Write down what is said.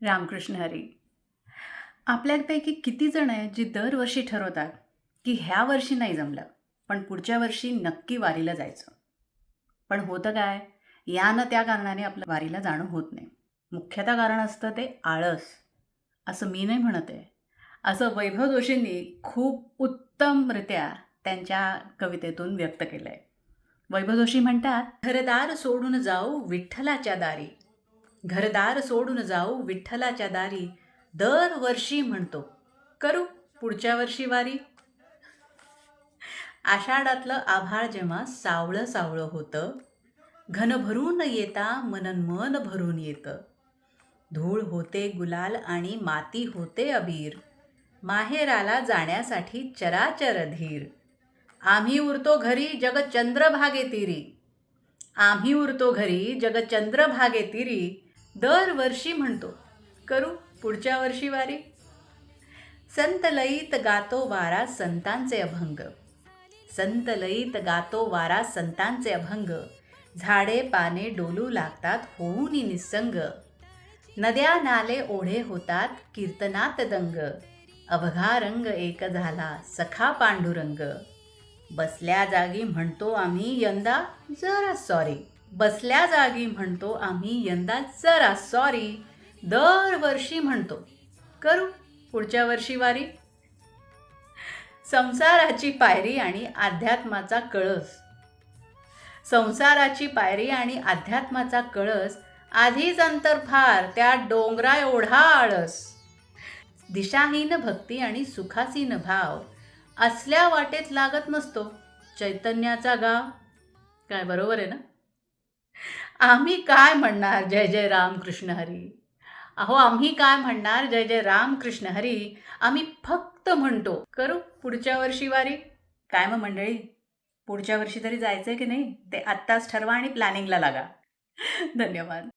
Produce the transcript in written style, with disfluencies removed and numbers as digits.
रामकृष्ण हरी. आपल्यापैकी किती जण आहेत जी दरवर्षी ठरवतात की ह्या वर्षी नाही जमलं, पण पुढच्या वर्षी नक्की वारीला जायचं. पण होतं काय, या ना त्या कारणाने आपलं वारीला जाणं होत नाही. मुख्यतः कारण असतं ते आळस. असं मी नाही म्हणत आहे. असं वैभव जोशींनी खूप उत्तमरित्या त्यांच्या कवितेतून व्यक्त केलं आहे. वैभव जोशी म्हणतात, घरदार सोडून जाऊ विठ्ठलाच्या दारी, घरदार सोडून जाऊ विठ्ठलाच्या दारी, दरवर्षी म्हणतो करू पुढच्या वर्षी वारी. आषाढातलं आभाळ जेव्हा सावळं सावळं होतं, घन भरून येता मनन मन भरून येतं, धूळ होते गुलाल आणि माती होते अबीर, माहेराला जाण्यासाठी चराचर धीर, आम्ही उरतो घरी जग चंद्रभागे तिरी, आम्ही उरतो घरी जग चंद्रभागे तिरी, दरवर्षी म्हणतो करू पुढच्या वर्षी वारी. संत लईत गातो वारा संतांचे अभंग, संत लईत गातो वारा संतांचे अभंग, झाडे पाने डोलू लागतात होऊन निसंग, नद्या नाले ओढे होतात कीर्तनात दंग, अभघा रंग एक झाला सखा पांडुरंग, बसल्या जागी म्हणतो आम्ही यंदा जरा सॉरी, बसल्या जागी म्हणतो आम्ही यंदा जरा सॉरी, दरवर्षी म्हणतो करू पुढच्या वर्षी वारी. संसाराची पायरी आणि अध्यात्माचा कळस, संसाराची पायरी आणि अध्यात्माचा कळस, आधीच अंतर फार त्या डोंगरा एवढा आळस, दिशाहीन भक्ती आणि सुखासीन भाव, असल्या वाटेत लागत नसतो चैतन्याचा गाव. काय बरोबर आहे ना? आम्ही काय म्हणणार जय जय रामकृष्ण हरी. अहो, आम्ही काय म्हणणार जय जय रामकृष्ण हरी. आम्ही फक्त म्हणतो करू पुढच्या वर्षी वारी. काय मग मंडळी, पुढच्या वर्षी तरी जायचंय की नाही ते आत्ताच ठरवा आणि प्लॅनिंगला लागा. धन्यवाद.